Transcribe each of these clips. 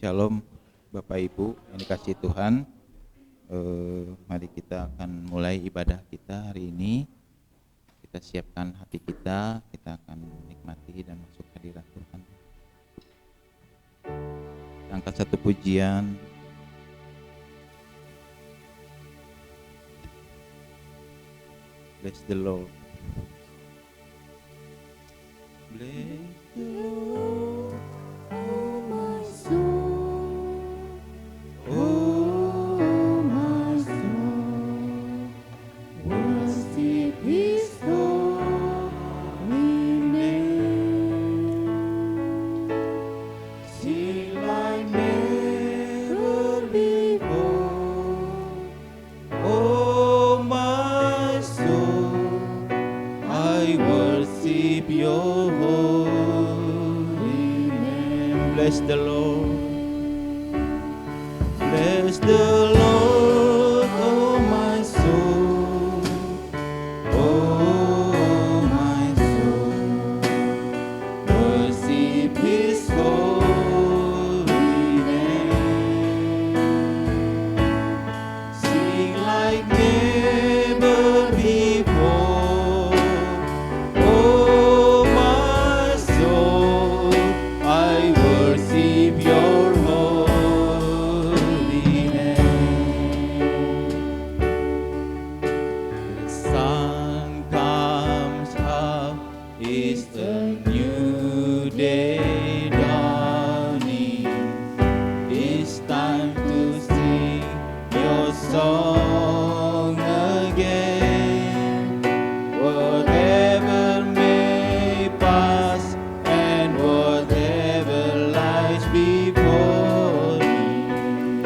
Shalom Bapak Ibu yang dikasihi Tuhan. Mari kita akan mulai ibadah kita hari ini. Kita siapkan hati kita akan menikmati dan masuk hadirat Tuhan. Angkat satu pujian. Bless the Lord. Bless the Lord, oh my soul. Oh my soul, worship His holy name. Sing like never before. Oh my soul, I worship Your holy name. Bless the Lord. Bless the Lord, oh my soul. Oh my soul, worship His holy name. Sing like never before. Oh my soul, I worship Your holy name. The sun comes up, it's a new day dawning. It's time to sing Your song again. Whatever may pass and whatever lies before me,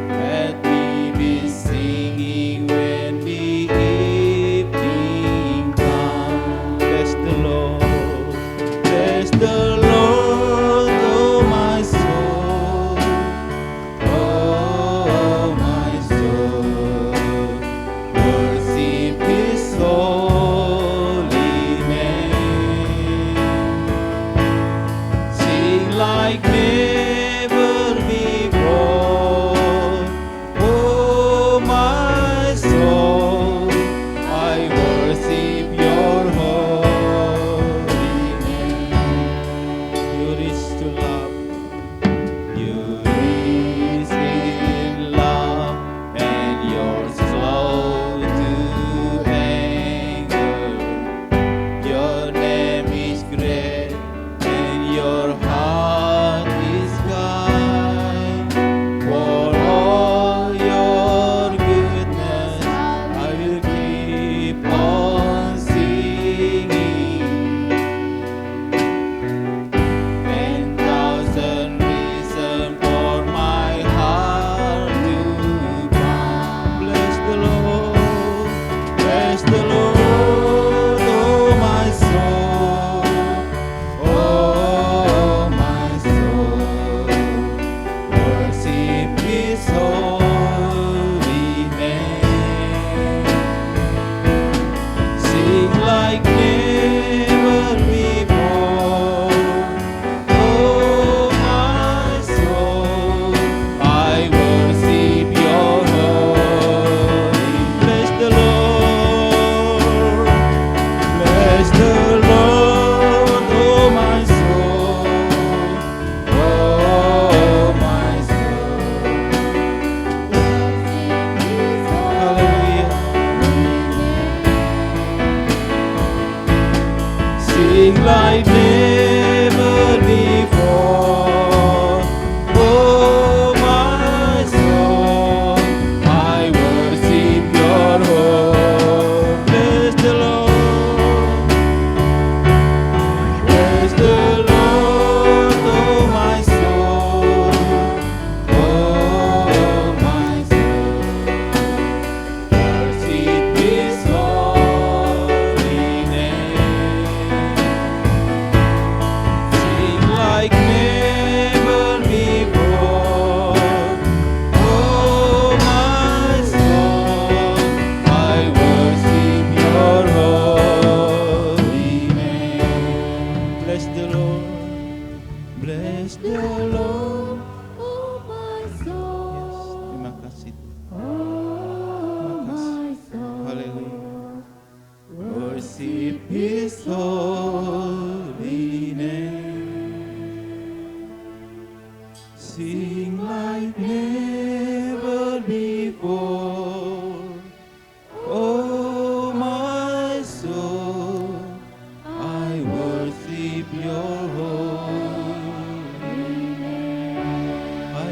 let me be singing when the evening comes. Bless the Lord, bless the Lord, oh my soul. Oh my soul, worship His holy name. Sing like never before. Oh my soul, I worship Your holy name. You is to love, You is in love, and You're slow to anger. Your name is great, and Your heart is kind. For all Your goodness, I will keep on singing. 10,000 bless the Lord. Oh my soul. Yes, terima kasih. Oh my soul. Haleluya. Worship His holy name. Sing like never before. Oh my soul, I worship your holy name. I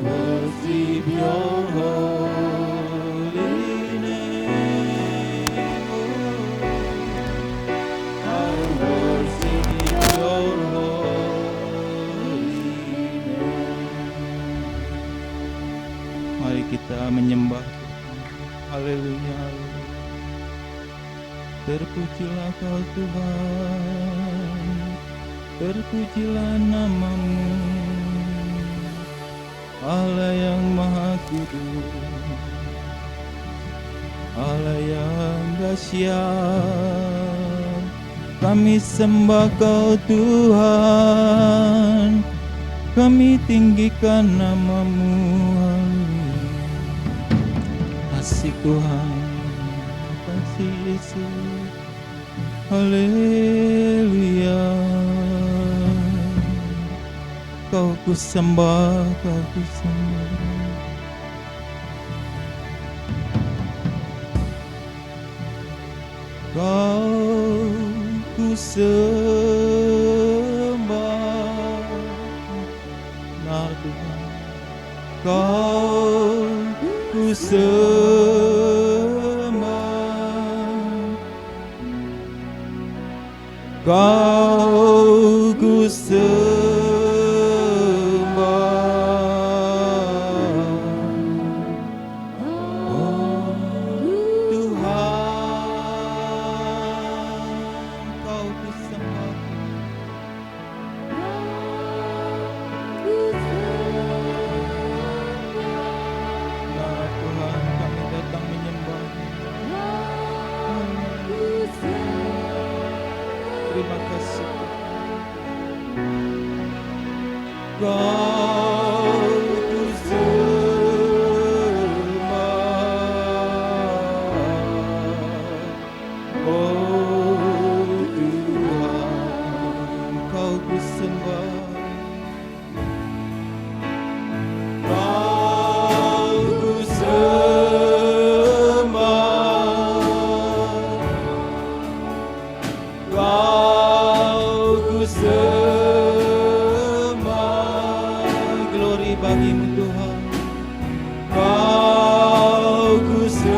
worship your holy name. Oh, I worship your holy name. Mari kita menyembah Tuhan. Haleluya. Terpujilah Kau Tuhan, terpujilah nama-Mu, Allah yang Maha Kudus, Allah yang dahsyat. Kami sembah Kau Tuhan, kami tinggikan nama-Mu. Kasih Tuhan, kasih Yesus. Haleluya. Kau ku sembah, Kau ku sembah. Kau ku sembah, nah Tuhan. Kau ku sembah, Kau ku sembah, oh Tuhan. Kau ku sembah, nah Tuhan, kami datang menyembah. Terima kasih. Kau ku sembah, oh Tuhan. Kau ku sembah, Kau ku sembah, Kau ku sembah. Glory bagi-Mu Tuhan. Kau ku sembah,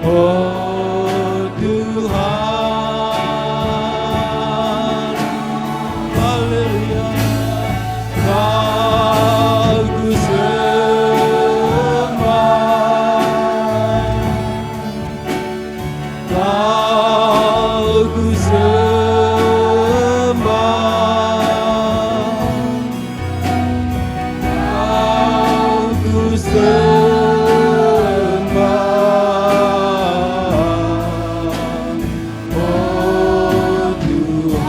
oh Tuhan. Haleluya. Kau ku sembah, Kau ku sembah, Kau ku sembah, oh Tuhan.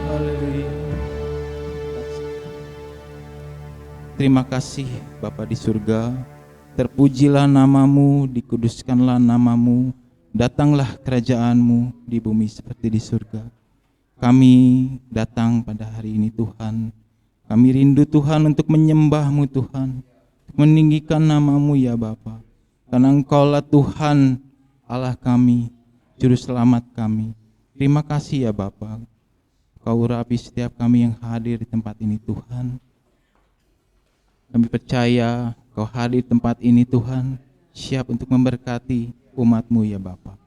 Haleluya. Terima kasih Bapa di surga. Terpujilah nama-Mu, dikuduskanlah nama-Mu, datanglah kerajaan-Mu di bumi seperti di surga. Kami datang pada hari ini Tuhan, kami rindu Tuhan untuk menyembah-Mu Tuhan, untuk meninggikan nama-Mu ya Bapa. Karena Engkaulah Tuhan Allah kami, Juru Selamat kami. Terima kasih ya Bapa, Kau urapi setiap kami yang hadir di tempat ini Tuhan. Kami percaya Kau hadir di tempat ini Tuhan, siap untuk memberkati umat-Mu ya Bapa.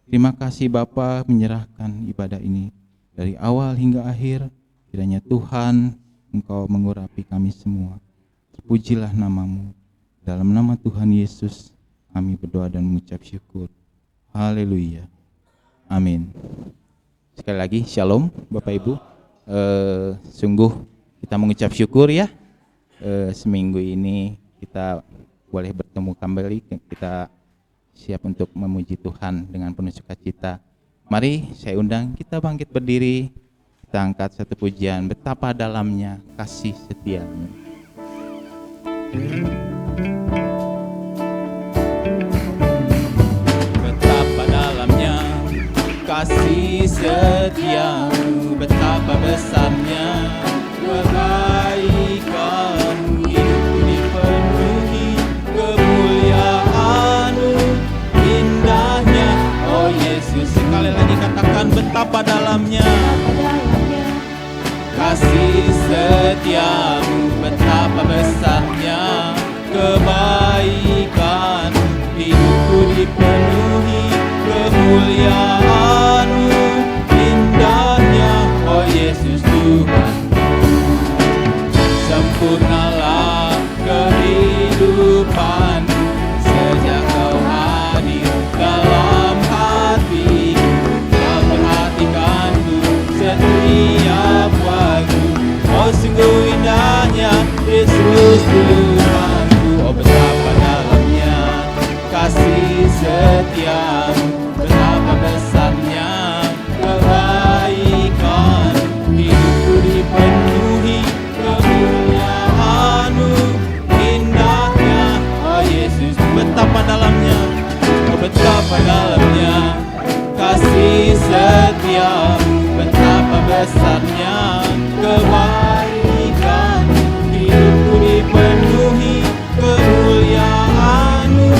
Terima kasih Bapa menyerahkan ibadah ini dari awal hingga akhir. Kiranya Tuhan Engkau mengurapi kami semua. Terpujilah nama-Mu. Dalam nama Tuhan Yesus kami berdoa dan mengucap syukur. Haleluya. Amin. Sekali lagi shalom Bapak Ibu. Sungguh kita mengucap syukur ya. Seminggu ini kita boleh bertemu kembali, kita siap untuk memuji Tuhan dengan penuh sukacita. Mari saya undang kita bangkit berdiri, kita angkat satu pujian, betapa dalamnya kasih setiamu. Betapa dalamnya kasih setiamu, betapa besarnya kebaikan-Mu, hidupku dipenuhi kemuliaan-Mu, indahnya oh Yesus. Sekali lagi katakan, betapa dalamnya kasih setiamu, betapa besarnya kebaikan, hidupku dipenuhi kemuliaan-Mu, indahnya oh Yesus Tuhan. Sempurnalah kehidupanku sejak Kau hadir dalam hatiku, Kau perhatikanku setiap waktu. Oh sungguh indahnya Yesus Tuhanku. Oh betapa dalamnya kasih setiamu, betapa besarnya kebaikan, hidupku dipenuhi kemuliaan-Mu, indahnya oh Yesus. Betapa dalamnya, oh betapa dalamnya kasih setiamu, betapa besarnya kebaikan, hidupku dipenuhi kemuliaan-Mu,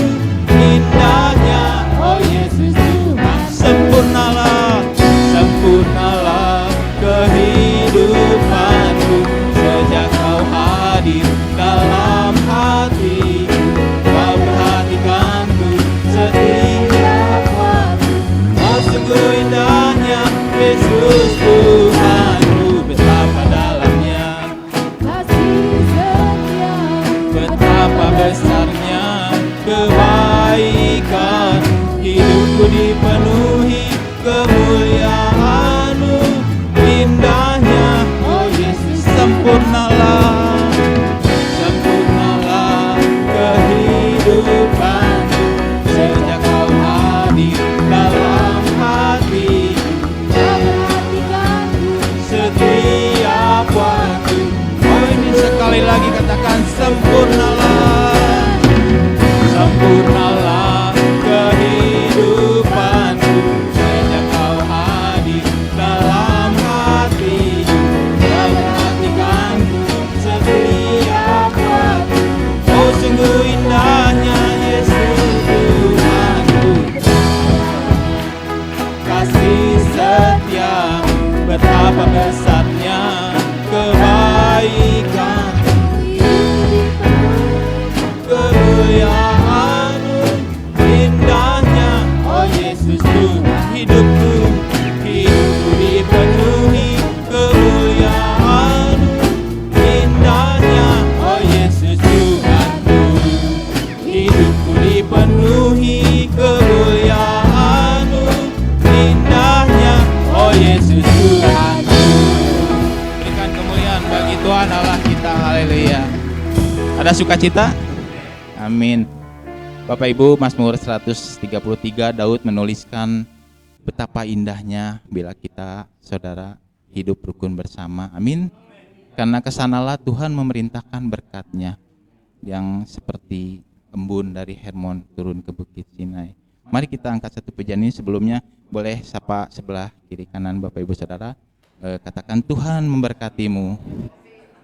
indahnya oh Yesus Tuhan. Sempurnalah, sempurnalah kehidupanku sejak Kau hadir dalam hatiku, Kau perhatikanku setiap waktu. Oh sungguh indahnya Yesus Tuhanku, betapa dalamnya kasih setiamu, betapa besarnya kebaikan, hidupku dipenuhi kemuliaan-Mu, indahnya oh Yesus. Sempurnalah, sempurnalah kehidupanku sejak Kau hadir dalam hatiku, Kau perhatikanku setiap waktu. Oh ini sekali lagi katakan, sempurnalah, sempurnalah kehidupanku sejak Kau hadir dalam hatiku, Kau perhatikanku setiap waktu. Oh sungguh indahnya Yesus Tuhanku, kasih setiamu, betapa besarnya kebaikan, kemuliaan-Mu, indahnya oh Yesus Tuhan. Hidupku, hidupku dipenuhi kemuliaan-Mu, indahnya oh Yesus Tuhanku. Hidupku dipenuhi kemuliaan-Mu, indahnya oh Yesus Tuhanku. Berikan kemuliaan bagi Tuhan Allah kita, haleluya. Ada sukacita? Amin. Bapak Ibu, Mazmur 133 Daud menuliskan, betapa indahnya bila kita saudara hidup rukun bersama. Amin. Karena kesanalah Tuhan memerintahkan berkat-Nya yang seperti embun dari Hermon turun ke Bukit Sinai. Mari kita angkat satu pujian ini. Sebelumnya boleh sapa sebelah kiri kanan Bapak Ibu Saudara, katakan, Tuhan memberkatimu,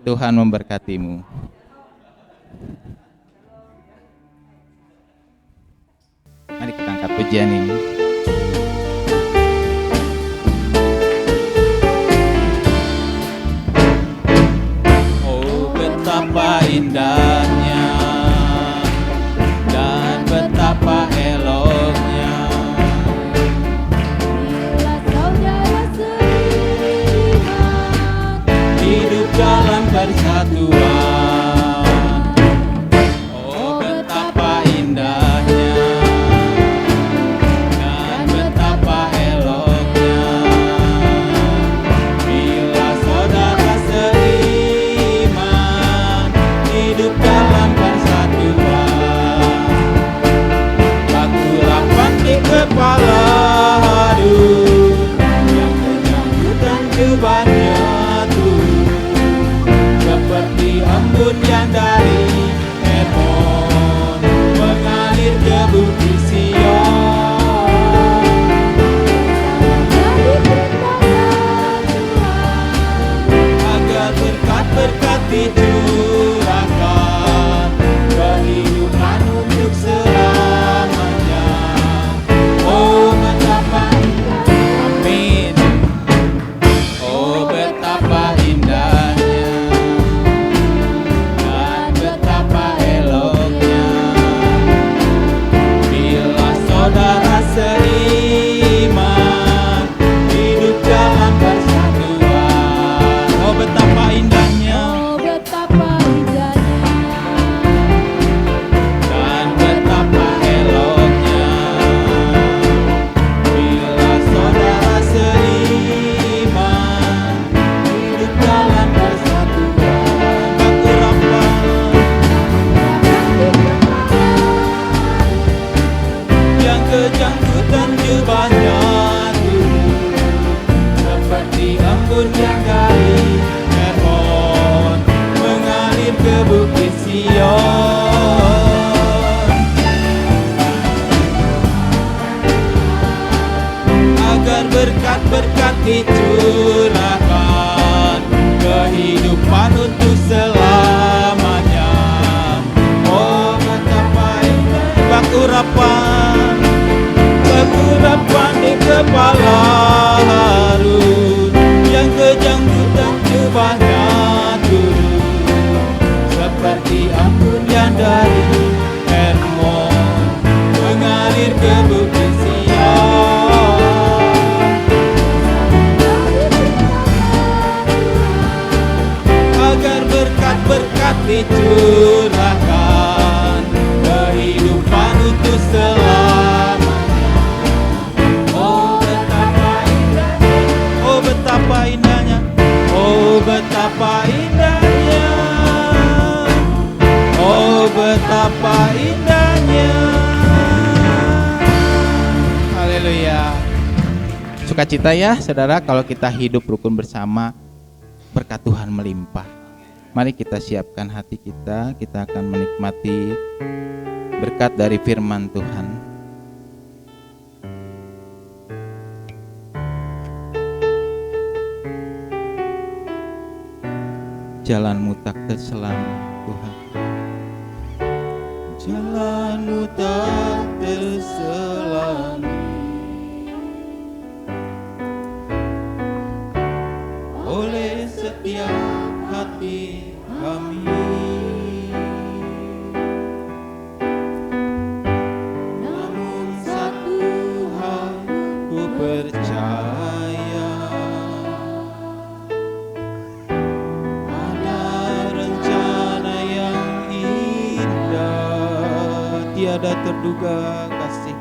Tuhan memberkatimu. Mari kita angkat pujian ini. Oh betapa indahnya dan betapa eloknya bila saudara seiman hidup dalam persatuan. Oh betapa indahnya kegelapan, kegelapan di kepala Harun, yang kejam dan cobanya turun, seperti ampun yang dari Hermon mengalir ke bukit Sion. Agar berkat-berkat dicurahkan, kehidupan untuk selamanya. Oh betapa indahnya, oh betapa indahnya, oh betapa indahnya, oh betapa indahnya. Haleluya. Sukacita ya saudara kalau kita hidup rukun bersama, berkat Tuhan melimpah. Mari kita siapkan hati kita akan menikmati berkat dari firman Tuhan. Jalanmu tak terselang Tuhan, jalanmu tak terselang oleh setiap hati kami. Namun satu hal ku percaya, ada rencana yang indah, tiada terduga kasih.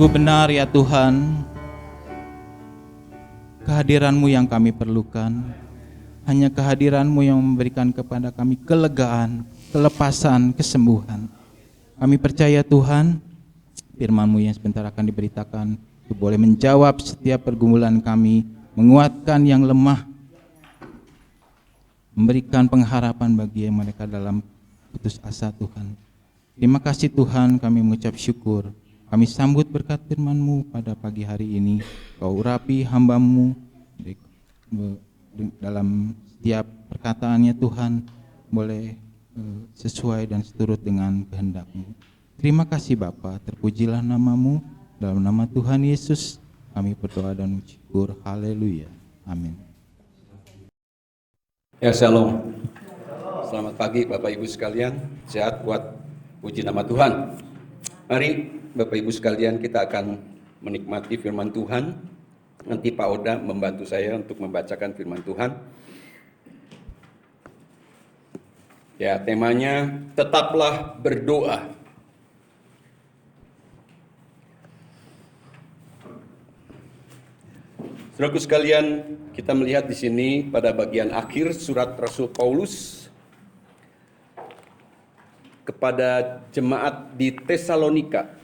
Sungguh benar ya Tuhan, kehadiran-Mu yang kami perlukan. Hanya kehadiran-Mu yang memberikan kepada kami kelegaan, kelepasan, kesembuhan. Kami percaya Tuhan, firman-Mu yang sebentar akan diberitakan itu boleh menjawab setiap pergumulan kami, menguatkan yang lemah, memberikan pengharapan bagi mereka dalam putus asa Tuhan. Terima kasih Tuhan, kami mengucap syukur. Kami sambut berkat firman-Mu pada pagi hari ini. Kau urapi hamba-Mu dalam setiap perkataannya Tuhan, boleh sesuai dan seturut dengan kehendak-Mu. Terima kasih Bapa, terpujilah nama-Mu. Dalam nama Tuhan Yesus kami berdoa dan bersyukur. Haleluya. Amin. Ya, shalom. Selamat pagi Bapak Ibu sekalian. Sehat, kuat, puji nama Tuhan. Mari Bapak Ibu sekalian, kita akan menikmati firman Tuhan. Nanti Pak Oda membantu saya untuk membacakan firman Tuhan. Ya, temanya tetaplah berdoa. Saudaraku sekalian, kita melihat di sini pada bagian akhir surat Rasul Paulus kepada jemaat di Tesalonika.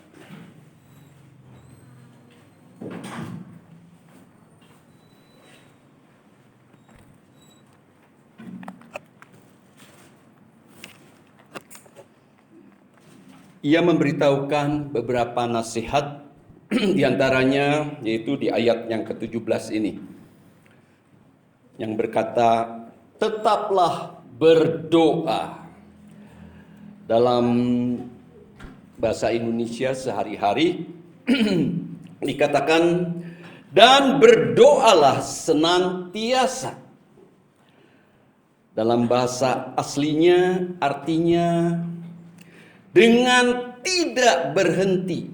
Ia memberitahukan beberapa nasihat, diantaranya yaitu di ayat yang ke-17 ini, yang berkata, tetaplah berdoa. Dalam bahasa Indonesia sehari-hari dikatakan, dan berdoalah senantiasa. Dalam bahasa aslinya artinya dengan tidak berhenti,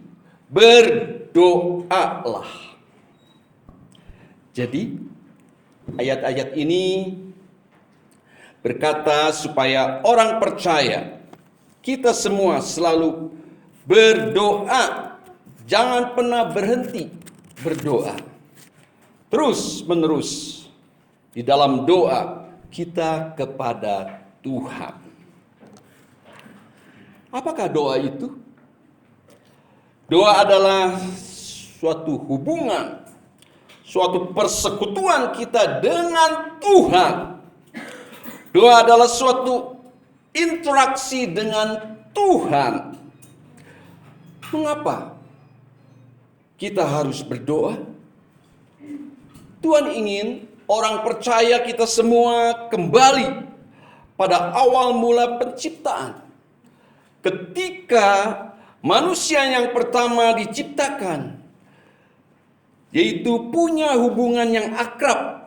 berdoalah. Jadi ayat-ayat ini berkata supaya orang percaya, kita semua selalu berdoa, jangan pernah berhenti berdoa. Terus menerus di dalam doa kita kepada Tuhan. Apakah doa itu? Doa adalah suatu hubungan, suatu persekutuan kita dengan Tuhan. Doa adalah suatu interaksi dengan Tuhan. Mengapa kita harus berdoa? Tuhan ingin orang percaya kita semua kembali pada awal mula penciptaan. Ketika manusia yang pertama diciptakan, yaitu punya hubungan yang akrab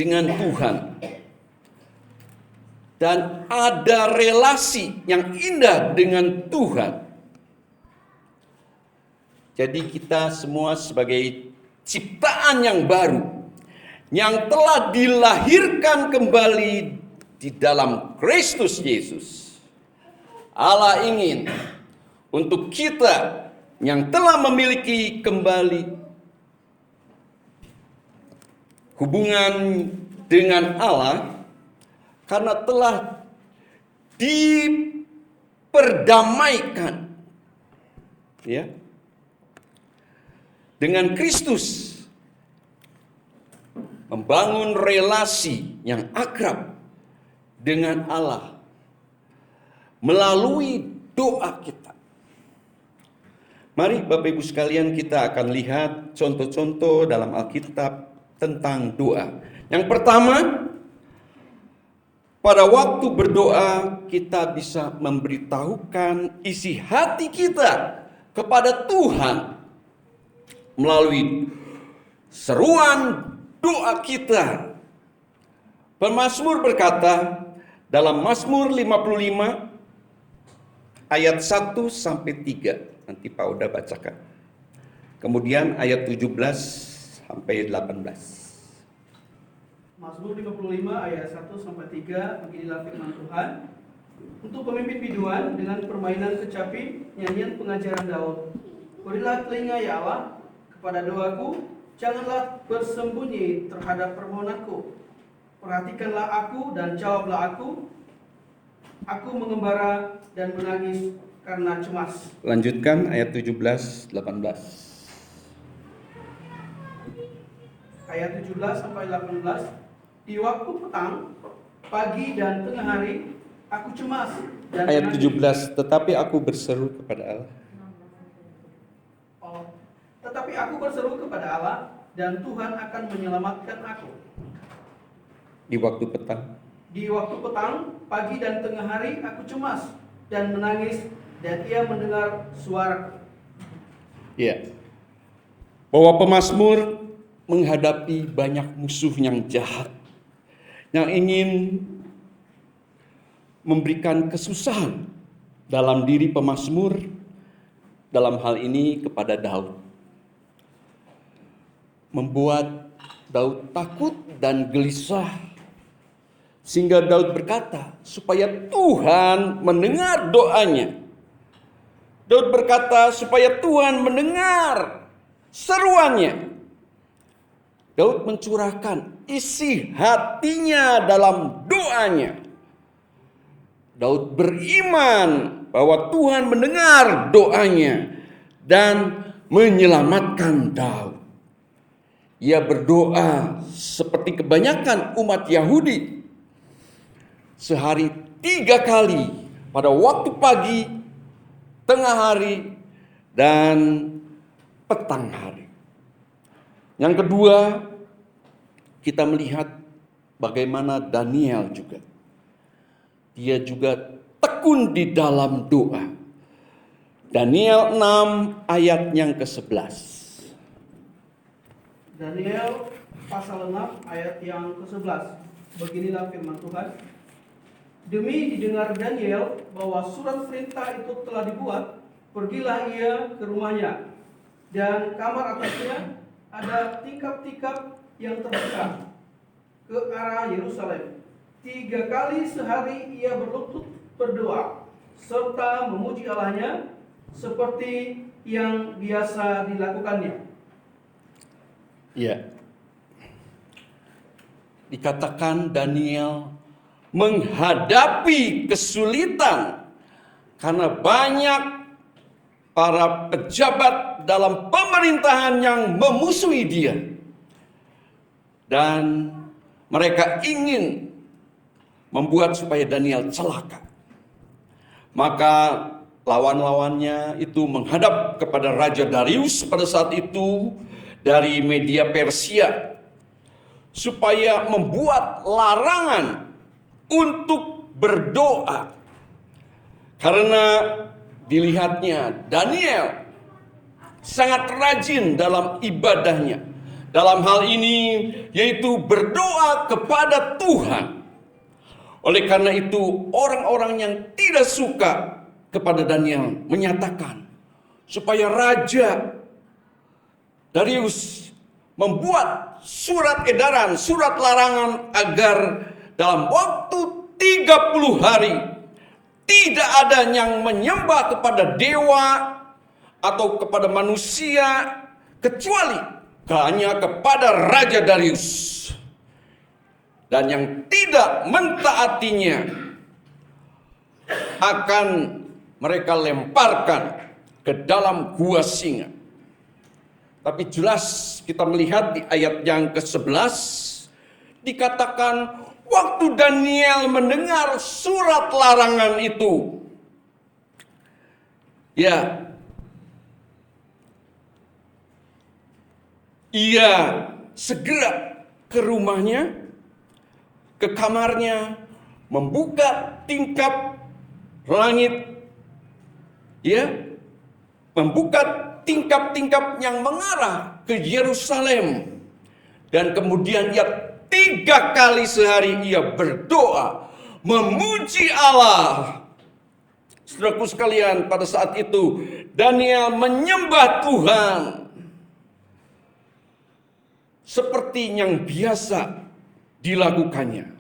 dengan Tuhan. Dan ada relasi yang indah dengan Tuhan. Jadi kita semua sebagai ciptaan yang baru, yang telah dilahirkan kembali di dalam Kristus Yesus. Allah ingin untuk kita yang telah memiliki kembali hubungan dengan Allah, karena telah diperdamaikan ya dengan Kristus, membangun relasi yang akrab dengan Allah melalui doa kita. Mari Bapak Ibu sekalian, kita akan lihat contoh-contoh dalam Alkitab tentang doa. Yang pertama, pada waktu berdoa kita bisa memberitahukan isi hati kita kepada Tuhan melalui seruan doa kita. Pemazmur berkata dalam Mazmur 55 ayat 1 sampai 3. Nanti Pak Oda bacakan. Kemudian ayat 17 sampai 18. Mazmur 55 ayat 1 sampai 3, beginilah firman Tuhan. Untuk pemimpin biduan dengan permainan kecapi, nyanyian pengajaran Daud. Berilah telinga ya Allah kepada doaku, janganlah bersembunyi terhadap permohonanku. Perhatikanlah aku dan jawablah aku. Aku mengembara dan menangis karena cemas. Lanjutkan ayat 17, 18. Ayat 17 sampai 18. Di waktu petang, pagi dan tengah hari, aku cemas dan Ayat menangis. 17, tetapi aku berseru kepada Allah. Tetapi aku berseru kepada Allah, dan Tuhan akan menyelamatkan aku. Di waktu petang. Di waktu petang, pagi dan tengah hari, aku cemas dan menangis, dan Ia mendengar suaraku. Ya. Bahwa pemazmur menghadapi banyak musuh yang jahat, yang ingin memberikan kesusahan dalam diri pemazmur, dalam hal ini kepada Daud. Membuat Daud takut dan gelisah, sehingga Daud berkata supaya Tuhan mendengar doanya. Daud berkata supaya Tuhan mendengar seruannya. Daud mencurahkan isi hatinya dalam doanya. Daud beriman bahwa Tuhan mendengar doanya dan menyelamatkan Daud. Ia berdoa seperti kebanyakan umat Yahudi, sehari 3 kali, pada waktu pagi, tengah hari, dan petang hari. Yang kedua, kita melihat bagaimana Daniel juga. Dia juga tekun di dalam doa. Daniel 6 ayat yang ke-11. Daniel pasal 6 ayat yang ke-11. Beginilah firman Tuhan. Demi didengar Daniel bahwa surat perintah itu telah dibuat, pergilah ia ke rumahnya, dan kamar atasnya ada tingkap-tingkap yang terbuka ke arah Yerusalem. 3 kali sehari ia berlutut berdoa serta memuji Allahnya seperti yang biasa dilakukannya. Ya. Dikatakan Daniel menghadapi kesulitan karena banyak para pejabat dalam pemerintahan yang memusuhi dia. Dan mereka ingin membuat supaya Daniel celaka. Maka lawan-lawannya itu menghadap kepada Raja Darius pada saat itu dari Media Persia, supaya membuat larangan untuk berdoa. Karena dilihatnya Daniel sangat rajin dalam ibadahnya. Dalam hal ini yaitu berdoa kepada Tuhan. Oleh karena itu orang-orang yang tidak suka kepada Daniel menyatakan supaya Raja Darius membuat surat edaran, surat larangan agar dalam waktu 30 hari tidak ada yang menyembah kepada dewa atau kepada manusia kecuali hanya kepada Raja Darius. Dan yang tidak mentaatinya akan mereka lemparkan ke dalam gua singa. Tapi jelas kita melihat di ayat yang ke-11 dikatakan waktu Daniel mendengar surat larangan itu, ya, ia segera ke rumahnya, ke kamarnya, membuka tingkap langit, ya, membuka tingkap-tingkap yang mengarah ke Yerusalem. Dan kemudian ia 3 kali sehari ia berdoa, memuji Allah. Saudaraku sekalian, pada saat itu Daniel menyembah Tuhan seperti yang biasa dilakukannya.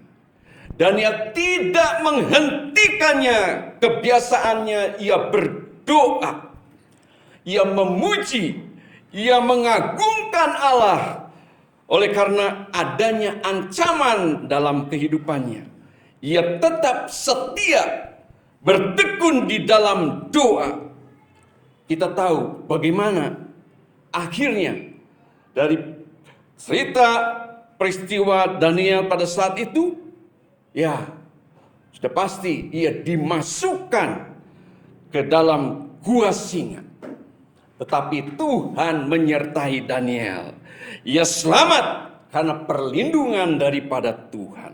Daniel tidak menghentikannya, kebiasaannya ia berdoa. ia memuji, ia mengagungkan Allah. Oleh karena adanya ancaman dalam kehidupannya, ia tetap setia bertekun di dalam doa. Kita tahu bagaimana akhirnya dari cerita peristiwa Daniel pada saat itu, ya sudah pasti ia dimasukkan ke dalam gua singa. Tetapi Tuhan menyertai Daniel. Ia selamat karena perlindungan daripada Tuhan.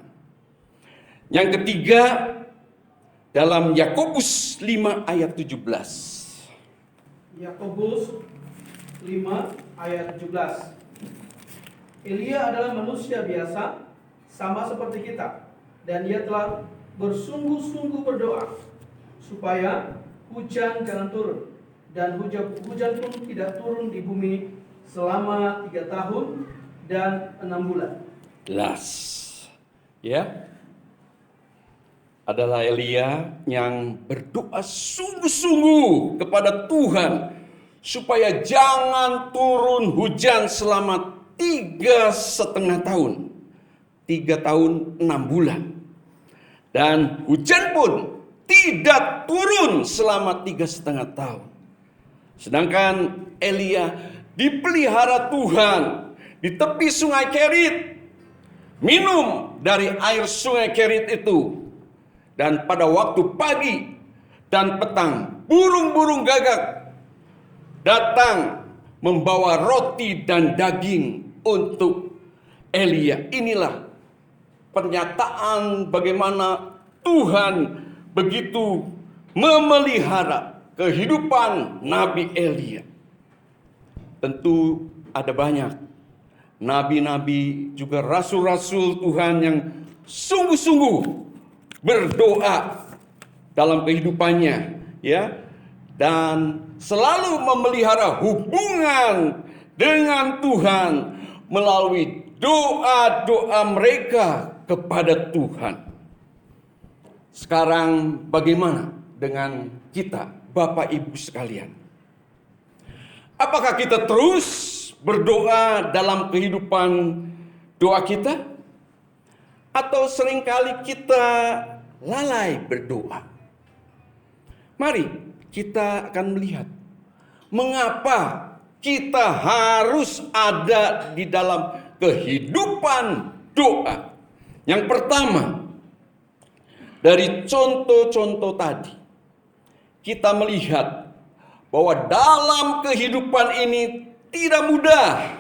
Yang ketiga, dalam Yakobus 5 ayat 17. Yakobus 5 ayat 17. Elia adalah manusia biasa, sama seperti kita, dan ia telah bersungguh-sungguh berdoa supaya hujan jangan turun, dan hujan pun tidak turun di bumi selama 3 tahun dan 6 bulan. Ya, adalah Elia yang berdoa sungguh-sungguh kepada Tuhan supaya jangan turun hujan selama 3,5 tahun, 3 tahun 6 bulan, dan hujan pun tidak turun selama 3,5 tahun. Sedangkan Elia dipelihara Tuhan di tepi sungai Kerit, minum dari air sungai Kerit itu. Dan pada waktu pagi dan petang, burung-burung gagak datang membawa roti dan daging untuk Elia. Inilah pernyataan bagaimana Tuhan begitu memelihara kehidupan Nabi Elia. Tentu ada banyak nabi-nabi juga rasul-rasul Tuhan yang sungguh-sungguh berdoa dalam kehidupannya, ya, dan selalu memelihara hubungan dengan Tuhan melalui doa-doa mereka kepada Tuhan. Sekarang bagaimana dengan kita, Bapak Ibu sekalian? Apakah kita terus berdoa dalam kehidupan doa kita? Atau seringkali kita lalai berdoa? Mari kita akan melihat mengapa kita harus ada di dalam kehidupan doa. Yang pertama, dari contoh-contoh tadi, kita melihat bahwa dalam kehidupan ini tidak mudah.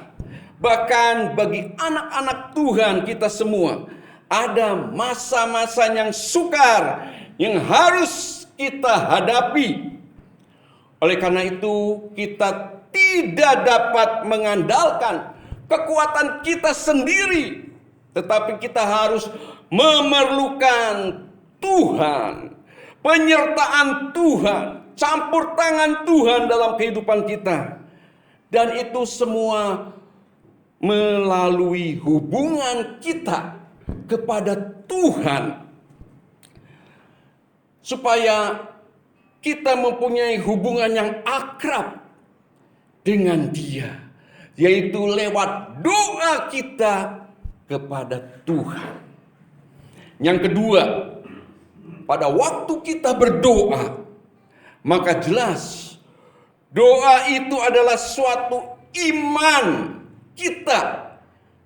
Bahkan bagi anak-anak Tuhan kita semua, ada masa-masa yang sukar yang harus kita hadapi. Oleh karena itu, kita tidak dapat mengandalkan kekuatan kita sendiri, tetapi kita harus memerlukan Tuhan, penyertaan Tuhan, campur tangan Tuhan dalam kehidupan kita. Dan itu semua melalui hubungan kita kepada Tuhan, supaya kita mempunyai hubungan yang akrab dengan Dia, yaitu lewat doa kita kepada Tuhan. Yang kedua, pada waktu kita berdoa, maka jelas doa itu adalah suatu iman kita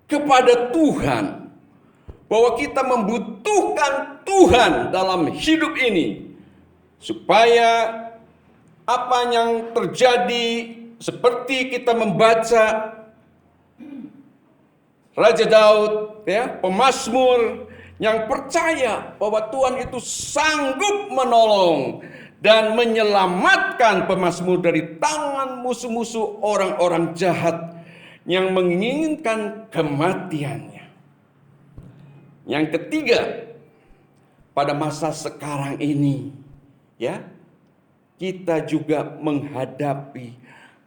kepada Tuhan, bahwa kita membutuhkan Tuhan dalam hidup ini, supaya apa yang terjadi, seperti kita membaca Raja Daud, ya, pemazmur yang percaya bahwa Tuhan itu sanggup menolong dan menyelamatkan pemazmur dari tangan musuh-musuh orang-orang jahat yang menginginkan kematiannya. Yang ketiga, pada masa sekarang ini, ya, kita juga menghadapi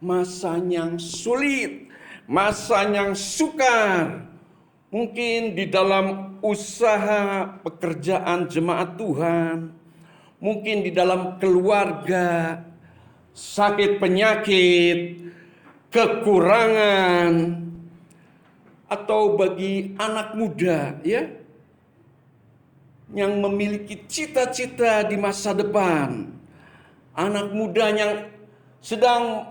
masa yang sulit, masa yang sukar. Mungkin di dalam usaha pekerjaan jemaat Tuhan, mungkin di dalam keluarga, sakit penyakit, kekurangan, atau bagi anak muda ya yang memiliki cita-cita di masa depan, anak muda yang sedang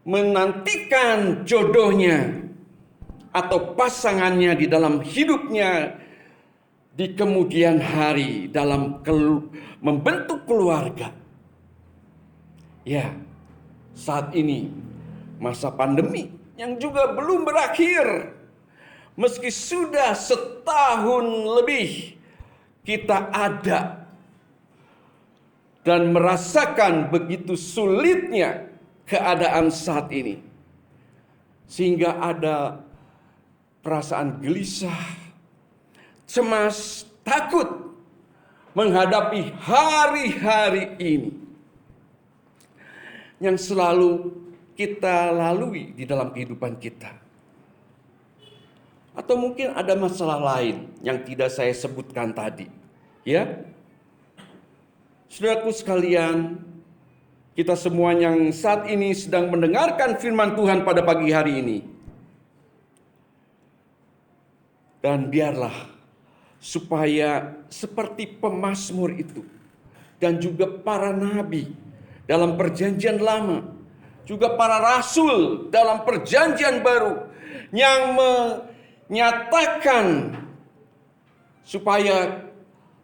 menantikan jodohnya atau pasangannya di dalam hidupnya di kemudian hari dalam membentuk keluarga. Ya, saat ini masa pandemi yang juga belum berakhir. Meski sudah setahun lebih kita ada dan merasakan begitu sulitnya keadaan saat ini. Sehingga ada perasaan gelisah, cemas, takut menghadapi hari-hari ini yang selalu kita lalui di dalam kehidupan kita. Atau mungkin ada masalah lain yang tidak saya sebutkan tadi. Ya, saudaraku sekalian, kita semua yang saat ini sedang mendengarkan firman Tuhan pada pagi hari ini. Dan biarlah supaya seperti pemazmur itu dan juga para nabi dalam perjanjian lama, juga para rasul dalam perjanjian baru yang menyatakan supaya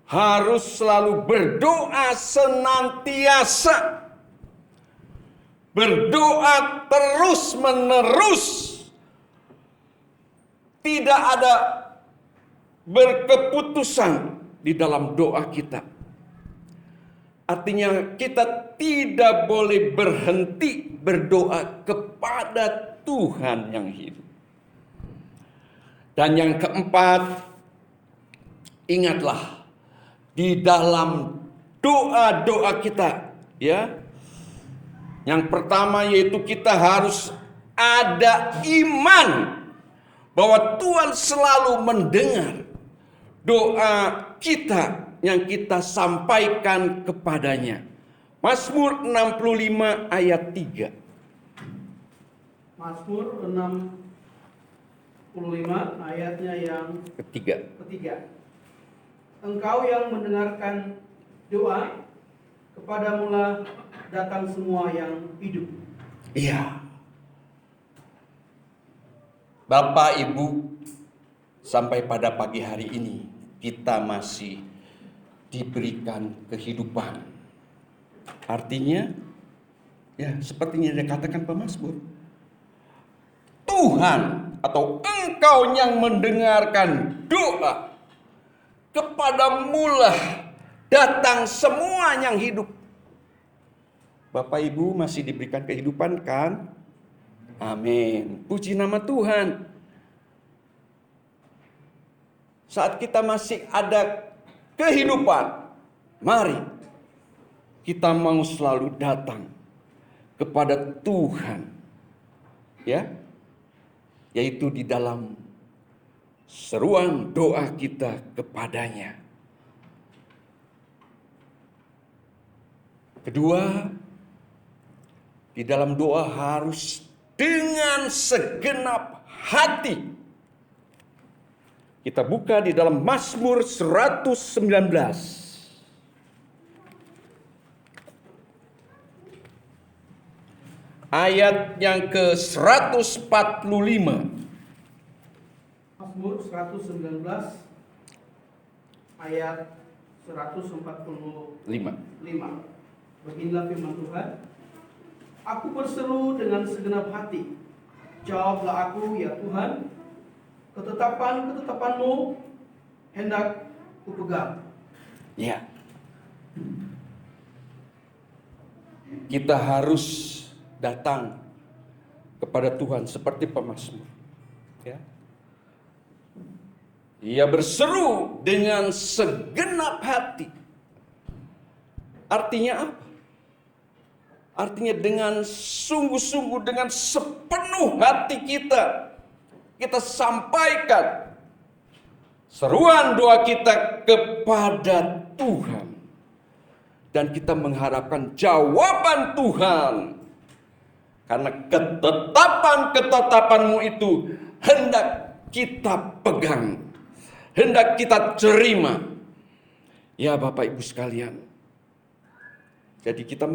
harus selalu berdoa senantiasa, berdoa terus menerus, tidak ada berkeputusan di dalam doa kita. Artinya kita tidak boleh berhenti berdoa kepada Tuhan yang hidup. Dan yang keempat, ingatlah di dalam doa-doa kita, ya. Yang pertama yaitu kita harus ada iman bahwa Tuhan selalu mendengar doa kita yang kita sampaikan kepadanya. Mazmur 65 ayat 3. Mazmur 65 ayatnya yang ketiga. Engkau yang mendengarkan doa, kepadamulah datang semua yang hidup. Iya. Bapak, Ibu, sampai pada pagi hari ini kita masih diberikan kehidupan. Artinya, ya sepertinya dikatakan pemazmur, Tuhan atau Engkau yang mendengarkan doa, kepadamulah datang semua yang hidup. Bapak Ibu masih diberikan kehidupan kan? Amin. Puji nama Tuhan. Saat kita masih ada kehidupan, mari kita mau selalu datang kepada Tuhan, ya, yaitu di dalam seruan doa kita kepadanya. Kedua, di dalam doa harus dengan segenap hati. Kita buka di dalam Mazmur 119. Ayat yang ke-145. Mazmur 119 ayat 145. Beginilah firman Tuhan. Aku berseru dengan segenap hati. Jawablah aku ya Tuhan. Ketetapan-ketetapan-Mu hendak kupegang. Ya. Kita harus datang kepada Tuhan seperti pemazmur. Ya. Ia berseru dengan segenap hati. Artinya apa? Artinya dengan sungguh-sungguh, dengan sepenuh hati kita sampaikan seruan doa kita kepada Tuhan. dan kita mengharapkan jawaban Tuhan. Karena ketetapan-ketetapan-Mu itu hendak kita pegang, hendak kita terima. Ya Bapak Ibu sekalian, jadi kita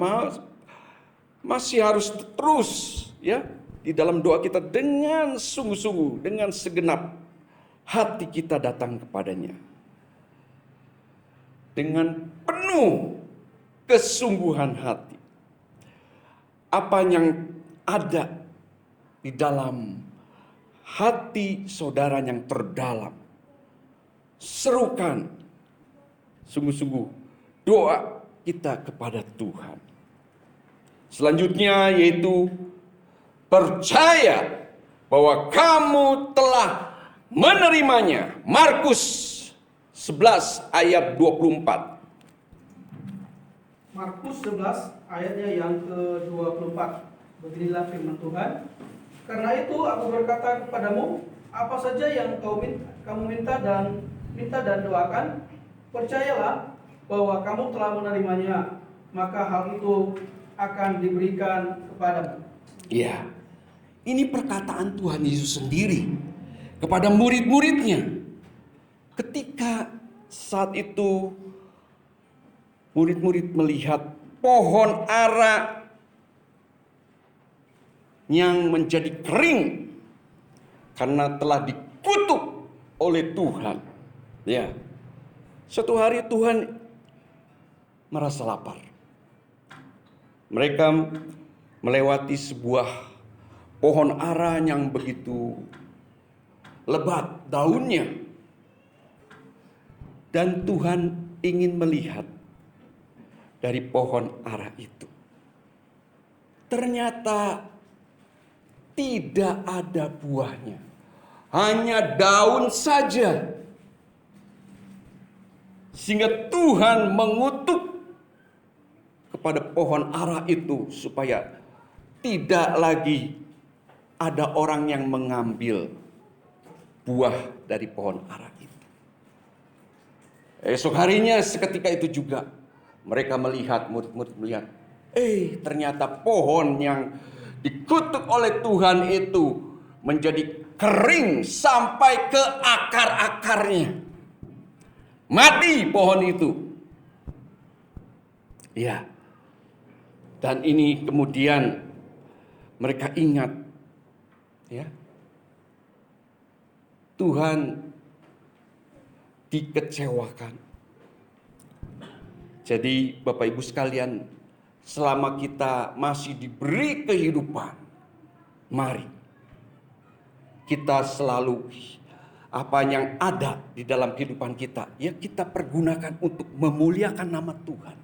masih harus terus ya di dalam doa kita dengan sungguh-sungguh, dengan segenap hati kita datang kepadanya. Dengan penuh kesungguhan hati. Apa yang ada di dalam hati saudara yang terdalam, serukan sungguh-sungguh doa kita kepada Tuhan. Selanjutnya yaitu percaya bahwa kamu telah menerimanya. Markus 11 ayat 24. Markus 11 ayatnya yang ke-24. Beginilah firman Tuhan. Karena itu aku berkata kepadamu, apa saja yang kamu minta dan doakan, percayalah bahwa kamu telah menerimanya, maka hal itu akan diberikan kepadamu. Ya, ini perkataan Tuhan Yesus sendiri kepada murid-muridnya. Ketika saat itu murid-murid melihat pohon ara yang menjadi kering karena telah dikutuk oleh Tuhan. Ya. Suatu hari Tuhan merasa lapar. Mereka melewati sebuah pohon ara yang begitu lebat daunnya. Dan Tuhan ingin melihat dari pohon ara itu. Ternyata tidak ada buahnya. Hanya daun saja. Sehingga Tuhan mengutuk kepada pohon ara itu supaya tidak lagi ada orang yang mengambil buah dari pohon ara itu. Esok harinya seketika itu juga mereka melihat, murid-murid melihat, ternyata pohon yang dikutuk oleh Tuhan itu menjadi kering sampai ke akar-akarnya. Mati pohon itu. Ya. Dan ini kemudian mereka ingat, ya, Tuhan dikecewakan. Jadi Bapak Ibu sekalian, selama kita masih diberi kehidupan, mari kita selalu apa yang ada di dalam kehidupan kita, ya kita pergunakan untuk memuliakan nama Tuhan.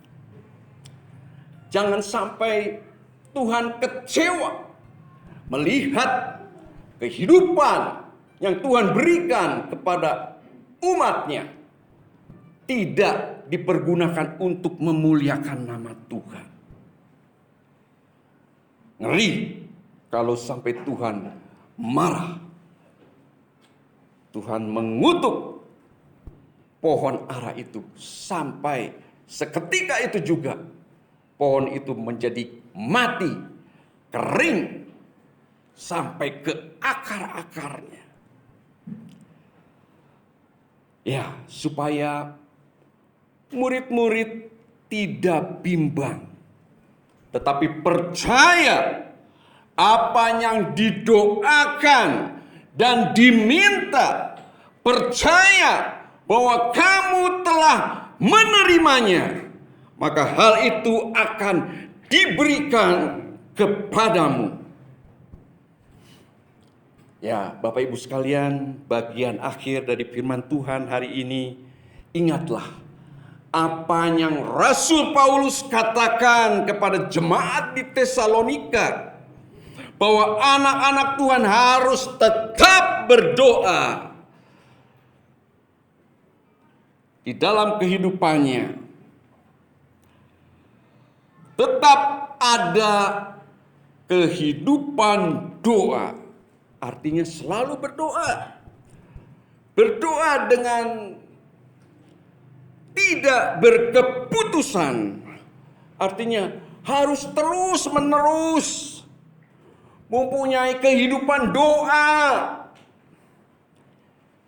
Jangan sampai Tuhan kecewa melihat kehidupan yang Tuhan berikan kepada umatnya tidak dipergunakan untuk memuliakan nama Tuhan. Ngeri kalau sampai Tuhan marah. Tuhan mengutuk pohon ara itu sampai seketika itu juga pohon itu menjadi mati, kering sampai ke akar-akarnya. Ya, supaya murid-murid tidak bimbang, tetapi percaya apa yang didoakan dan diminta. Percaya bahwa kamu telah menerimanya, maka hal itu akan diberikan kepadamu. Ya, Bapak Ibu sekalian, bagian akhir dari firman Tuhan hari ini, ingatlah apa yang Rasul Paulus katakan kepada jemaat di Tesalonika, bahwa anak-anak Tuhan harus tetap berdoa di dalam kehidupannya. Tetap ada kehidupan doa. Artinya selalu berdoa. Berdoa dengan tidak berkeputusan Artinya harus terus-menerus mempunyai kehidupan doa.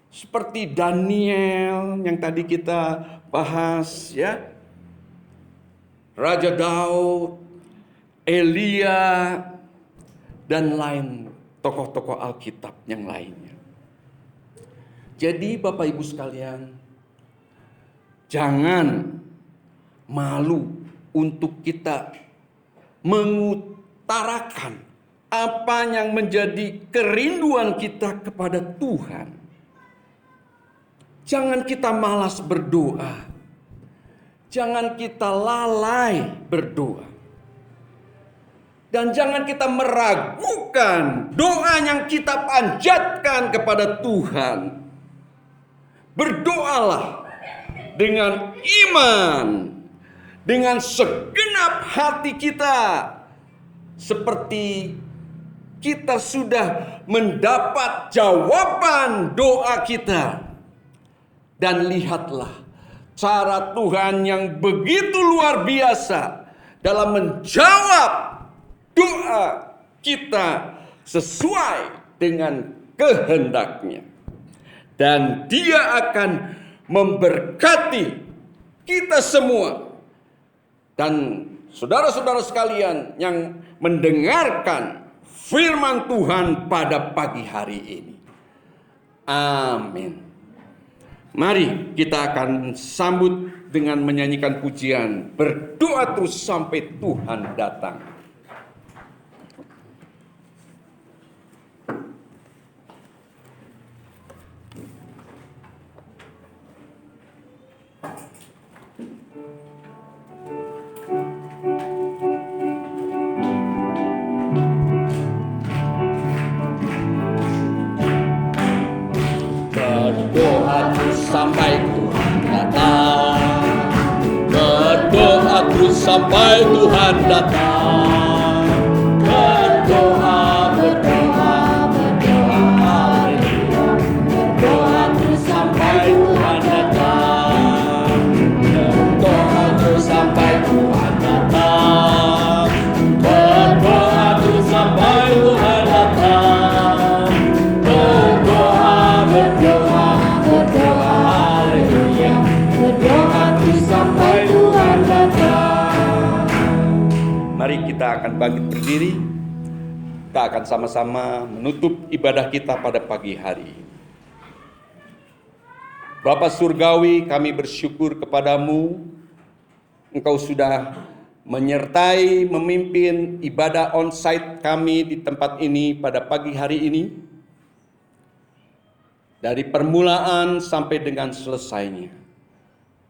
Seperti Daniel yang tadi kita bahas ya. Raja Daud, Elia, dan lain tokoh-tokoh Alkitab yang lainnya. Jadi Bapak Ibu sekalian, jangan malu untuk kita mengutarakan apa yang menjadi kerinduan kita kepada Tuhan. Jangan kita malas berdoa. Jangan kita lalai berdoa. Dan jangan kita meragukan doa yang kita panjatkan kepada Tuhan. Berdoalah dengan iman, dengan segenap hati kita, seperti kita sudah mendapat jawaban doa kita. Dan lihatlah cara Tuhan yang begitu luar biasa dalam menjawab doa kita sesuai dengan kehendaknya. Dan Dia akan memberkati kita semua. Dan saudara-saudara sekalian yang mendengarkan firman Tuhan pada pagi hari ini. Amin. Mari kita akan sambut dengan menyanyikan pujian, berdoa terus sampai Tuhan datang. Berdoa terus sampai Tuhan datang. Berdoa terus sampai Tuhan datang. Berdoa, berdoa, berdoa, haleluya. Berdoa terus sampai Tuhan datang. Berdoa terus sampai Tuhan datang. Berdoa terus sampai Tuhan datang. Berdoa, berdoa, berdoa, haleluya. Berdoa terus sampai Tuhan datang. Mari kita akan bangkit berdiri. Kita akan sama-sama menutup ibadah kita pada pagi hari ini. Bapa Surgawi, kami bersyukur kepadamu. Engkau sudah menyertai, memimpin ibadah onsite kami di tempat ini pada pagi hari ini. Dari permulaan sampai dengan selesainya.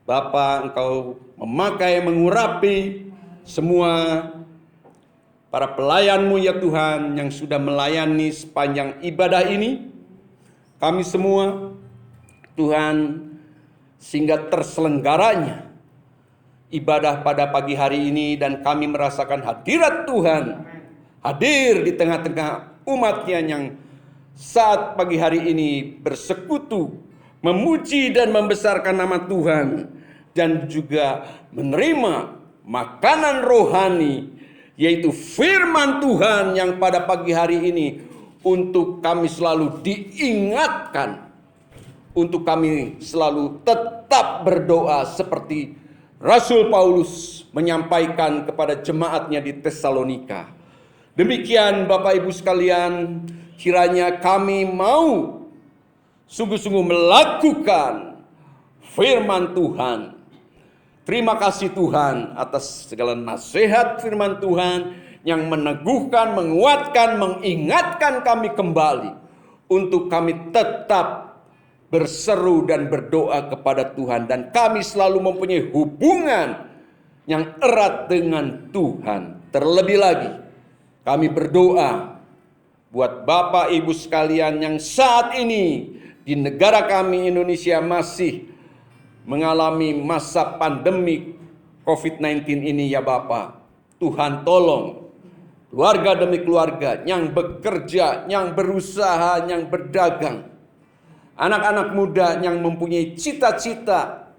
Bapa, Engkau memakai, mengurapi semua para pelayan-Mu ya Tuhan yang sudah melayani sepanjang ibadah ini. Kami semua, Tuhan, sehingga terselenggaranya ibadah pada pagi hari ini dan kami merasakan hadirat Tuhan hadir di tengah-tengah umat-Nya yang saat pagi hari ini bersekutu, memuji dan membesarkan nama Tuhan, dan juga menerima makanan rohani, yaitu firman Tuhan yang pada pagi hari ini untuk kami selalu diingatkan, untuk kami selalu tetap berdoa seperti Rasul Paulus menyampaikan kepada jemaatnya di Tesalonika. Demikian Bapak Ibu sekalian, kiranya kami mau sungguh-sungguh melakukan firman Tuhan. Terima kasih Tuhan atas segala nasihat firman Tuhan yang meneguhkan, menguatkan, mengingatkan kami kembali untuk kami tetap berseru dan berdoa kepada Tuhan. Dan kami selalu mempunyai hubungan yang erat dengan Tuhan. Terlebih lagi kami berdoa buat Bapak Ibu sekalian yang saat ini di negara kami Indonesia masih mengalami masa pandemi COVID-19 ini ya Bapak. Tuhan tolong keluarga demi keluarga yang bekerja, yang berusaha, yang berdagang. Anak-anak muda yang mempunyai cita-cita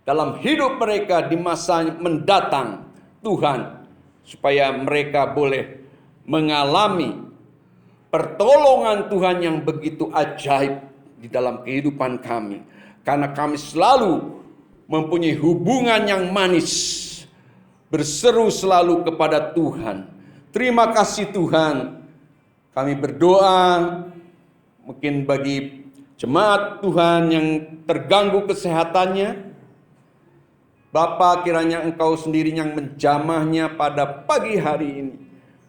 dalam hidup mereka di masa mendatang. Tuhan, supaya mereka boleh mengalami pertolongan Tuhan yang begitu ajaib di dalam kehidupan kami. Karena kami selalu mempunyai hubungan yang manis, berseru selalu kepada Tuhan. Terima kasih Tuhan. Kami berdoa mungkin bagi jemaat Tuhan yang terganggu kesehatannya. Bapa, kiranya Engkau sendiri yang menjamahnya pada pagi hari ini,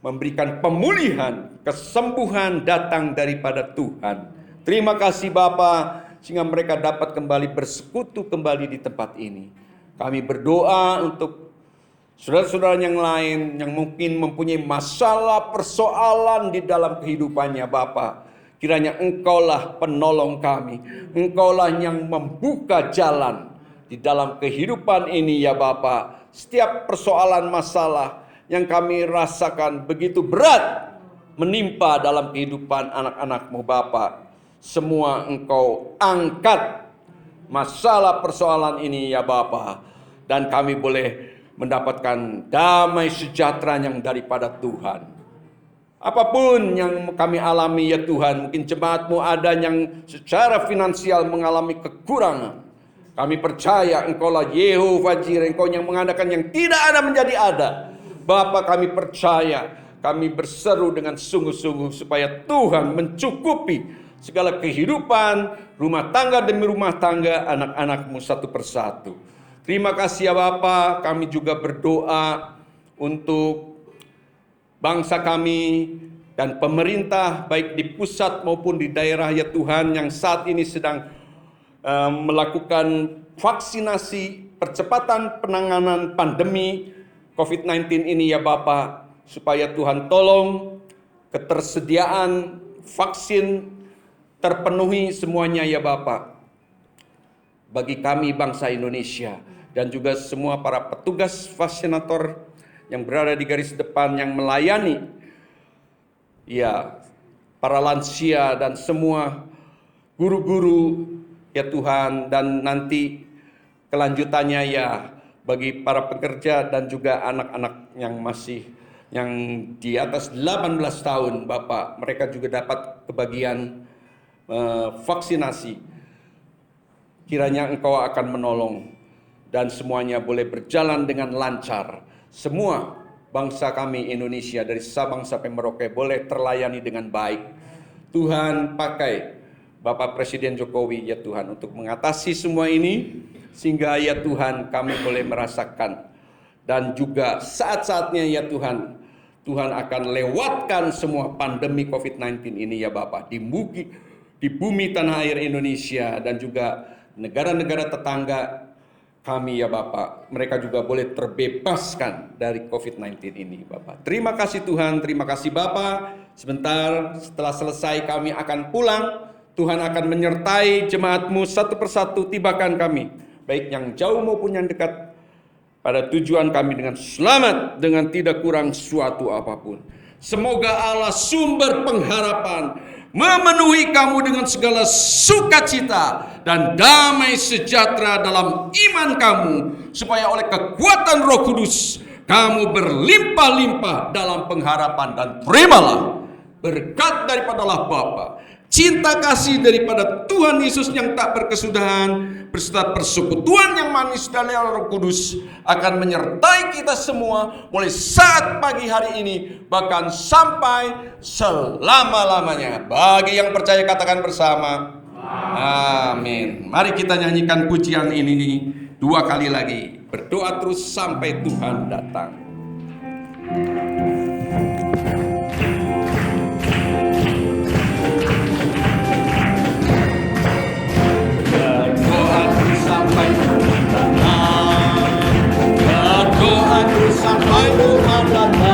memberikan pemulihan, kesembuhan datang daripada Tuhan. Terima kasih Bapa, sehingga mereka dapat kembali bersekutu kembali di tempat ini. Kami berdoa untuk saudara-saudara yang lain yang mungkin mempunyai masalah, persoalan di dalam kehidupannya Bapa. Kiranya Engkaulah penolong kami, Engkaulah yang membuka jalan di dalam kehidupan ini ya Bapa. Setiap persoalan masalah yang kami rasakan begitu berat menimpa dalam kehidupan anak-anak-Mu Bapa, semua Engkau angkat masalah persoalan ini ya Bapa, dan kami boleh mendapatkan damai sejahtera yang daripada Tuhan. Apapun yang kami alami ya Tuhan, mungkin jemaat-Mu ada yang secara finansial mengalami kekurangan. Kami percaya Engkaulah Yehova Jireh, Engkau yang mengadakan yang tidak ada menjadi ada. Bapa, kami percaya, kami berseru dengan sungguh-sungguh supaya Tuhan mencukupi segala kehidupan, rumah tangga demi rumah tangga anak-anak-Mu satu persatu. Terima kasih ya Bapa, kami juga berdoa untuk bangsa kami dan pemerintah baik di pusat maupun di daerah ya Tuhan yang saat ini sedang melakukan vaksinasi, percepatan penanganan pandemi COVID-19 ini ya Bapa, supaya Tuhan tolong ketersediaan vaksin terpenuhi semuanya ya Bapa. Bagi kami bangsa Indonesia dan juga semua para petugas vaksinator yang berada di garis depan yang melayani ya para lansia dan semua guru-guru ya Tuhan, dan nanti kelanjutannya ya bagi para pekerja dan juga anak-anak yang di atas 18 tahun Bapak, mereka juga dapat kebagian vaksinasi. Kiranya Engkau akan menolong dan semuanya boleh berjalan dengan lancar. Semua bangsa kami Indonesia dari Sabang sampai Merauke boleh terlayani dengan baik. Tuhan pakai Bapak Presiden Jokowi ya Tuhan untuk mengatasi semua ini, sehingga ya Tuhan kami boleh merasakan, dan juga saat-saatnya ya Tuhan, Tuhan akan lewatkan semua pandemi COVID-19 ini ya Bapak di bumi tanah air Indonesia dan juga negara-negara tetangga kami ya Bapak, mereka juga boleh terbebaskan dari COVID-19 ini Bapak. Terima kasih Tuhan, terima kasih Bapak. Sebentar setelah selesai kami akan pulang. Tuhan akan menyertai jemaat-Mu satu persatu, tibakan kami, baik yang jauh maupun yang dekat, pada tujuan kami dengan selamat, dengan tidak kurang suatu apapun. Semoga Allah sumber pengharapan memenuhi kamu dengan segala sukacita dan damai sejahtera dalam iman kamu, supaya oleh kekuatan Roh Kudus kamu berlimpah-limpah dalam pengharapan, dan terimalah berkat daripada Allah Bapa, cinta kasih daripada Tuhan Yesus yang tak berkesudahan, beserta persekutuan yang manis dari Roh Kudus akan menyertai kita semua mulai saat pagi hari ini, bahkan sampai selama-lamanya. Bagi yang percaya katakan bersama, amin. Mari kita nyanyikan pujian ini 2 kali lagi. Berdoa terus sampai Tuhan datang. Sampai Tuhan datang.